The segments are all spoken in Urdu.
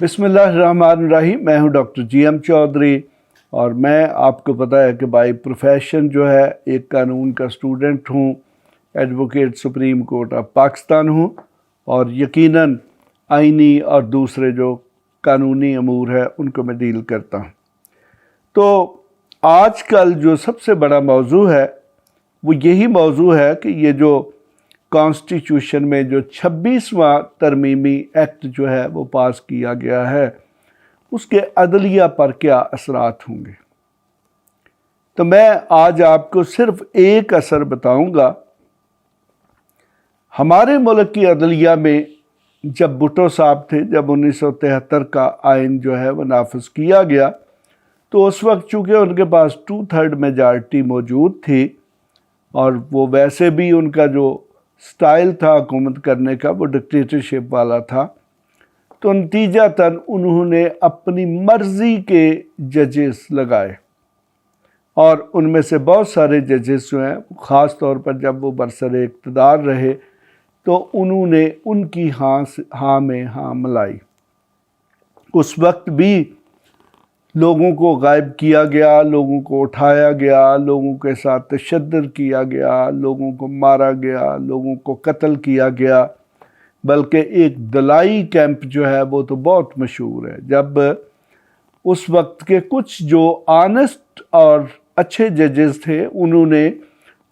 بسم اللہ الرحمن الرحیم۔ میں ہوں ڈاکٹر جی ایم چودھری اور میں آپ کو پتہ ہے کہ بائی پروفیشن جو ہے ایک قانون کا اسٹوڈنٹ ہوں، advocate supreme court of Pakistan ہوں اور یقیناً آئینی اور دوسرے جو قانونی امور ہے ان کو میں ڈیل کرتا ہوں۔ تو آج کل جو سب سے بڑا موضوع ہے وہ یہی موضوع ہے کہ یہ جو کانسٹیٹیوشن میں جو 26واں ترمیمی ایکٹ جو ہے وہ پاس کیا گیا ہے اس کے عدلیہ پر کیا اثرات ہوں گے۔ تو میں آج آپ کو صرف ایک اثر بتاؤں گا۔ ہمارے ملک کی عدلیہ میں جب بھٹو صاحب تھے، جب 1973 کا آئین جو ہے وہ نافذ کیا گیا، تو اس وقت چونکہ ان کے پاس 2/3 میجارٹی موجود تھی اور وہ ویسے بھی ان کا جو سٹائل تھا حکومت کرنے کا وہ ڈکٹیٹرشپ والا تھا، تو نتیجتاً انہوں نے اپنی مرضی کے ججز لگائے اور ان میں سے بہت سارے ججز جو ہیں خاص طور پر جب وہ برسر اقتدار رہے تو انہوں نے ان کی ہاں میں ہاں ملائی۔ اس وقت بھی لوگوں کو غائب کیا گیا، لوگوں کو اٹھایا گیا، لوگوں کے ساتھ تشدد کیا گیا، لوگوں کو مارا گیا، لوگوں کو قتل کیا گیا، بلکہ ایک دلائی کیمپ جو ہے وہ تو بہت مشہور ہے۔ جب اس وقت کے کچھ جو آنسٹ اور اچھے ججز تھے انہوں نے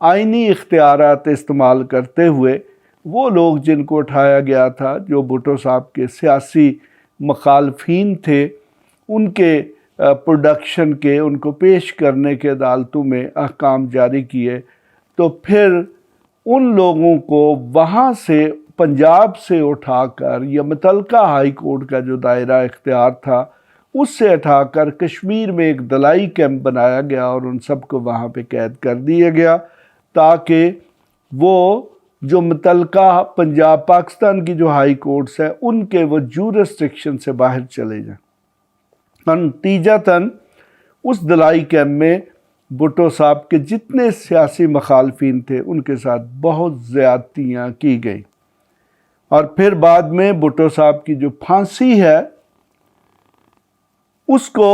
آئینی اختیارات استعمال کرتے ہوئے وہ لوگ جن کو اٹھایا گیا تھا، جو بھٹو صاحب کے سیاسی مخالفین تھے، ان کے پروڈکشن کے، ان کو پیش کرنے کے عدالتوں میں احکام جاری کیے، تو پھر ان لوگوں کو وہاں سے پنجاب سے اٹھا کر یا متعلقہ ہائی کورٹ کا جو دائرہ اختیار تھا اس سے اٹھا کر کشمیر میں ایک دلائی کیمپ بنایا گیا اور ان سب کو وہاں پہ قید کر دیا گیا تاکہ وہ جو متعلقہ پنجاب پاکستان کی جو ہائی کورٹس ہیں ان کے وہ جورسڈکشن سے باہر چلے جائیں۔ نتیجتاً اس دلائی کیمپ میں بھٹو صاحب کے جتنے سیاسی مخالفین تھے ان کے ساتھ بہت زیادتیاں کی گئی، اور پھر بعد میں بھٹو صاحب کی جو پھانسی ہے اس کو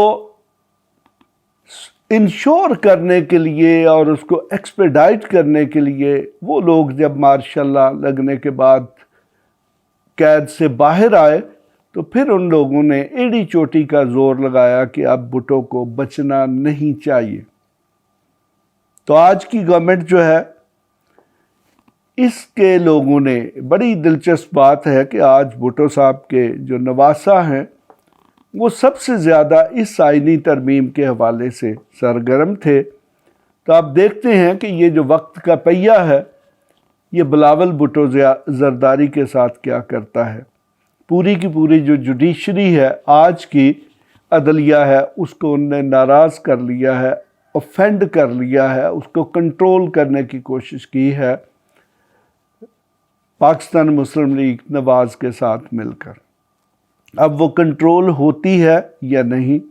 انشور کرنے کے لیے اور اس کو ایکسپیڈائٹ کرنے کے لیے وہ لوگ جب ماشاء اللہ لگنے کے بعد قید سے باہر آئے تو پھر ان لوگوں نے ایڑی چوٹی کا زور لگایا کہ اب بھٹو کو بچنا نہیں چاہیے۔ تو آج کی گورنمنٹ جو ہے اس کے لوگوں نے، بڑی دلچسپ بات ہے کہ آج بھٹو صاحب کے جو نواسہ ہیں وہ سب سے زیادہ اس آئینی ترمیم کے حوالے سے سرگرم تھے۔ تو آپ دیکھتے ہیں کہ یہ جو وقت کا پہیہ ہے یہ بلاول بھٹو زرداری کے ساتھ کیا کرتا ہے۔ پوری کی پوری جو جوڈیشری ہے، آج کی عدلیہ ہے، اس کو ان نے ناراض کر لیا ہے، اوفینڈ کر لیا ہے، اس کو کنٹرول کرنے کی کوشش کی ہے پاکستان مسلم لیگ نواز کے ساتھ مل کر۔ اب وہ کنٹرول ہوتی ہے یا نہیں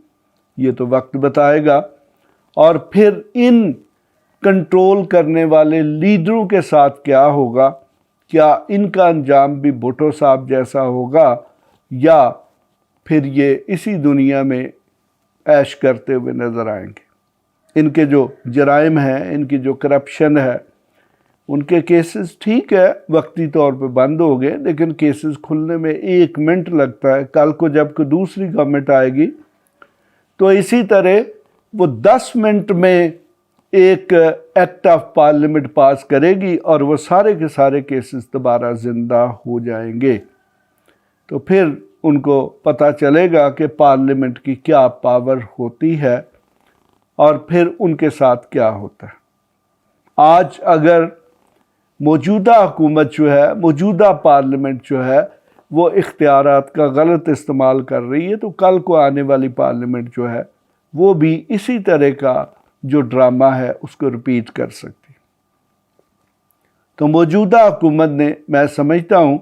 یہ تو وقت بتائے گا، اور پھر ان کنٹرول کرنے والے لیڈروں کے ساتھ کیا ہوگا، کیا ان کا انجام بھی بھٹو صاحب جیسا ہوگا یا پھر یہ اسی دنیا میں عیش کرتے ہوئے نظر آئیں گے۔ ان کے جو جرائم ہیں، ان کی جو کرپشن ہے، ان کے کیسز ٹھیک ہے وقتی طور پہ بند ہو گئے لیکن کیسز کھلنے میں 1 منٹ لگتا ہے۔ کل کو جب کوئی دوسری گورنمنٹ آئے گی تو اسی طرح وہ 10 منٹ میں ایک ایکٹ آف پارلیمنٹ پاس کرے گی اور وہ سارے کے سارے کیسز دوبارہ زندہ ہو جائیں گے۔ تو پھر ان کو پتہ چلے گا کہ پارلیمنٹ کی کیا پاور ہوتی ہے اور پھر ان کے ساتھ کیا ہوتا ہے۔ آج اگر موجودہ حکومت جو ہے، موجودہ پارلیمنٹ جو ہے وہ اختیارات کا غلط استعمال کر رہی ہے تو کل کو آنے والی پارلیمنٹ جو ہے وہ بھی اسی طرح کا جو ڈرامہ ہے اس کو رپیٹ کر سکتی۔ تو موجودہ حکومت نے، میں سمجھتا ہوں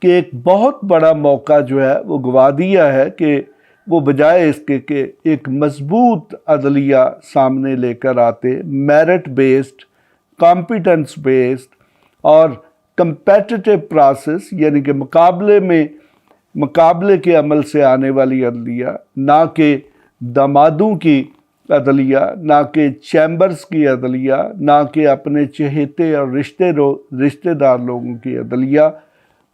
کہ ایک بہت بڑا موقع جو ہے وہ گوا دیا ہے کہ وہ بجائے اس کے کہ ایک مضبوط عدلیہ سامنے لے کر آتے، میرٹ بیسڈ، کمپیٹنس بیسڈ اور کمپیٹیٹو پروسیس، یعنی کہ مقابلے میں مقابلے کے عمل سے آنے والی عدلیہ، نہ کہ دامادوں کی عدلیہ، نہ کہ چیمبرز کی عدلیہ، نہ کہ اپنے چہیتے اور رشتہ دار لوگوں کی عدلیہ۔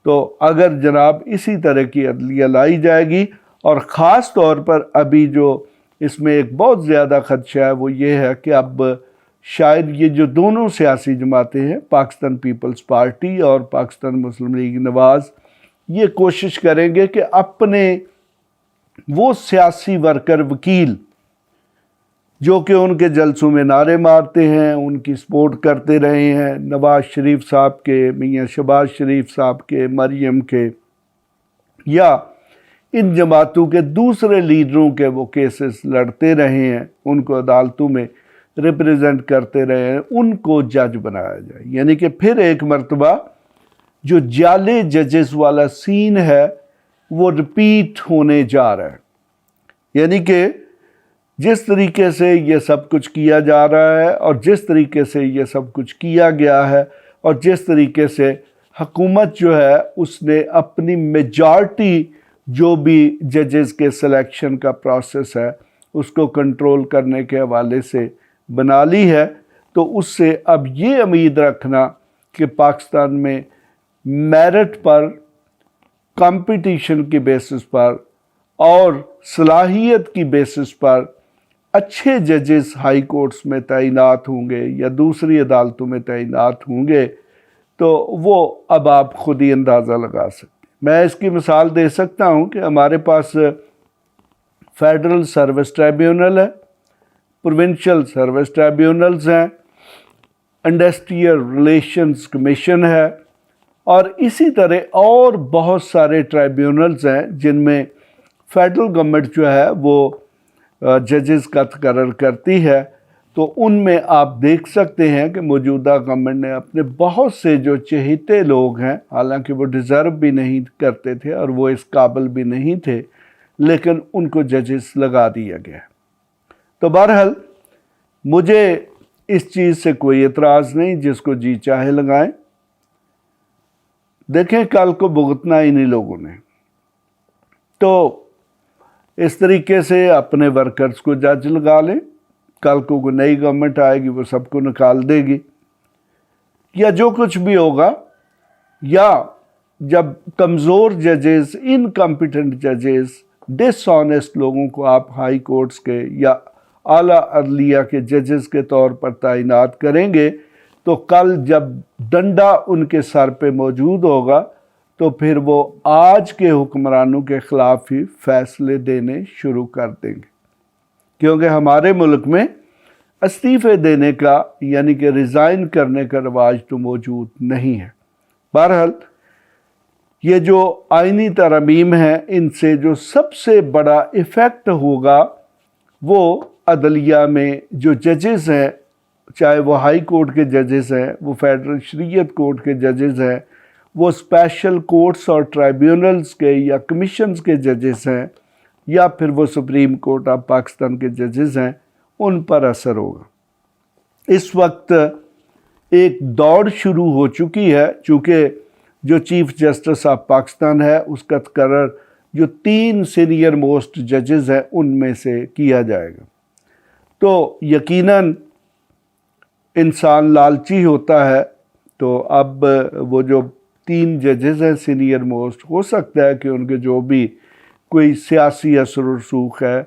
تو اگر جناب اسی طرح کی عدلیہ لائی جائے گی، اور خاص طور پر ابھی جو اس میں ایک بہت زیادہ خدشہ ہے وہ یہ ہے کہ اب شاید یہ جو دونوں سیاسی جماعتیں ہیں، پاکستان پیپلز پارٹی اور پاکستان مسلم لیگ نواز، یہ کوشش کریں گے کہ اپنے وہ سیاسی ورکر وکیل جو کہ ان کے جلسوں میں نعرے مارتے ہیں، ان کی سپورٹ کرتے رہے ہیں، نواز شریف صاحب کے، میاں شہباز شریف صاحب کے، مریم کے، یا ان جماعتوں کے دوسرے لیڈروں کے وہ کیسز لڑتے رہے ہیں، ان کو عدالتوں میں ریپریزنٹ کرتے رہے ہیں، ان کو جج بنایا جائے۔ یعنی کہ پھر ایک مرتبہ جو جعلی ججز والا سین ہے وہ رپیٹ ہونے جا رہا ہے۔ یعنی کہ جس طریقے سے یہ سب کچھ کیا جا رہا ہے، اور جس طریقے سے یہ سب کچھ کیا گیا ہے، اور جس طریقے سے حکومت جو ہے اس نے اپنی میجارٹی جو بھی ججز کے سلیکشن کا پروسیس ہے اس کو کنٹرول کرنے کے حوالے سے بنا لی ہے، تو اس سے اب یہ امید رکھنا کہ پاکستان میں میرٹ پر، کمپٹیشن کی بیسس پر اور صلاحیت کی بیسس پر اچھے ججز ہائی کورٹس میں تعینات ہوں گے یا دوسری عدالتوں میں تعینات ہوں گے، تو وہ اب آپ خود ہی اندازہ لگا سکتے ہیں۔ میں اس کی مثال دے سکتا ہوں کہ ہمارے پاس فیڈرل سروس ٹریبیونل ہے، پروونشل سروس ٹریبیونلز ہیں، انڈسٹریل ریلیشنز کمیشن ہے، اور اسی طرح اور بہت سارے ٹریبیونلز ہیں جن میں فیڈرل گورنمنٹ جو ہے وہ ججز کا تقرر کرتی ہے۔ تو ان میں آپ دیکھ سکتے ہیں کہ موجودہ گورنمنٹ نے اپنے بہت سے جو چہیتے لوگ ہیں، حالانکہ وہ ڈیزرو بھی نہیں کرتے تھے اور وہ اس قابل بھی نہیں تھے، لیکن ان کو ججز لگا دیا گیا۔ تو بہرحال مجھے اس چیز سے کوئی اعتراض نہیں، جس کو جی چاہے لگائیں۔ دیکھیں کل کو بھگتنا انہی لوگوں نے، تو اس طریقے سے اپنے ورکرز کو جج لگا لیں، کل کو کوئی نئی گورنمنٹ آئے گی وہ سب کو نکال دے گی، یا جو کچھ بھی ہوگا، یا جب کمزور ججز، انکمپیٹنٹ ججز، ڈس آنیسٹ لوگوں کو آپ ہائی کورٹس کے یا اعلیٰ عدلیہ کے ججز کے طور پر تعینات کریں گے، تو کل جب ڈنڈا ان کے سر پہ موجود ہوگا تو پھر وہ آج کے حکمرانوں کے خلاف ہی فیصلے دینے شروع کر دیں گے، کیونکہ ہمارے ملک میں استعفے دینے کا یعنی کہ ریزائن کرنے کا رواج تو موجود نہیں ہے۔ بہرحال یہ جو آئینی ترامیم ہیں، ان سے جو سب سے بڑا ایفیکٹ ہوگا وہ عدلیہ میں جو ججز ہیں، چاہے وہ ہائی کورٹ کے ججز ہیں، وہ فیڈرل شریعت کورٹ کے ججز ہیں، وہ اسپیشل کورٹس اور ٹرائیبیونلز کے یا کمیشنز کے ججز ہیں، یا پھر وہ سپریم کورٹ آف پاکستان کے ججز ہیں، ان پر اثر ہوگا۔ اس وقت ایک دوڑ شروع ہو چکی ہے، چونکہ جو چیف جسٹس آف پاکستان ہے اس کا تقرر جو 3 سینئر موسٹ ججز ہیں ان میں سے کیا جائے گا، تو یقیناً انسان لالچی ہوتا ہے، تو اب وہ جو 3 ججز ہیں سینئر موسٹ، ہو سکتا ہے کہ ان کے جو بھی کوئی سیاسی اثر و رسوخ ہے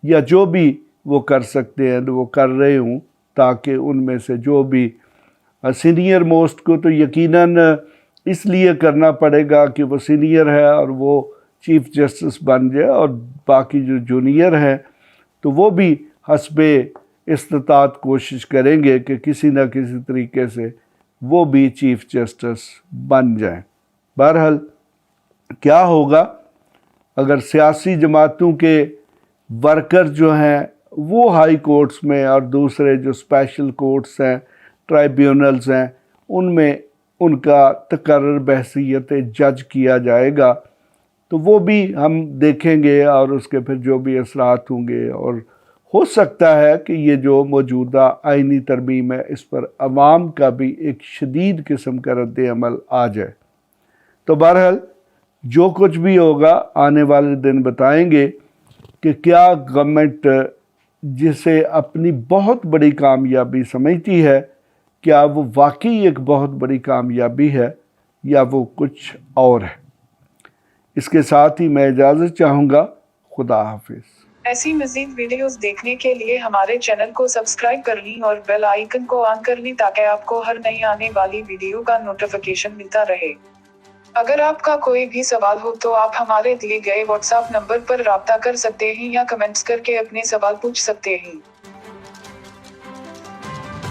یا جو بھی وہ کر سکتے ہیں وہ کر رہے ہوں، تاکہ ان میں سے جو بھی سینئر موسٹ کو تو یقیناً اس لیے کرنا پڑے گا کہ وہ سینئر ہے اور وہ چیف جسٹس بن جائے، اور باقی جو جونیئر ہیں تو وہ بھی حسب استطاعت کوشش کریں گے کہ کسی نہ کسی طریقے سے وہ بھی چیف جسٹس بن جائیں۔ بہرحال کیا ہوگا اگر سیاسی جماعتوں کے ورکر جو ہیں وہ ہائی کورٹس میں اور دوسرے جو اسپیشل کورٹس ہیں، ٹرائیبیونلز ہیں، ان میں ان کا تقرر بحیثیت جج کیا جائے گا، تو وہ بھی ہم دیکھیں گے، اور اس کے پھر جو بھی اثرات ہوں گے، اور ہو سکتا ہے کہ یہ جو موجودہ آئینی ترمیم ہے اس پر عوام کا بھی ایک شدید قسم کا رد عمل آ جائے۔ تو بہرحال جو کچھ بھی ہوگا آنے والے دن بتائیں گے کہ کیا گورنمنٹ جسے اپنی بہت بڑی کامیابی سمجھتی ہے، کیا وہ واقعی ایک بہت بڑی کامیابی ہے یا وہ کچھ اور ہے۔ اس کے ساتھ ہی میں اجازت چاہوں گا۔ خدا حافظ۔ ایسی مزید ویڈیوز دیکھنے کے لیے ہمارے چینل کو سبسکرائب کر لیں اور بیل آئیکن کو آن کر لیں تاکہ آپ کو ہر نئی آنے والی ویڈیو کا نوٹیفیکیشن ملتا رہے۔ اگر آپ کا کوئی بھی سوال ہو تو آپ ہمارے دیے گئے واٹس ایپ نمبر پر رابطہ کر سکتے ہیں یا کمنٹس کر کے اپنے سوال پوچھ سکتے ہیں۔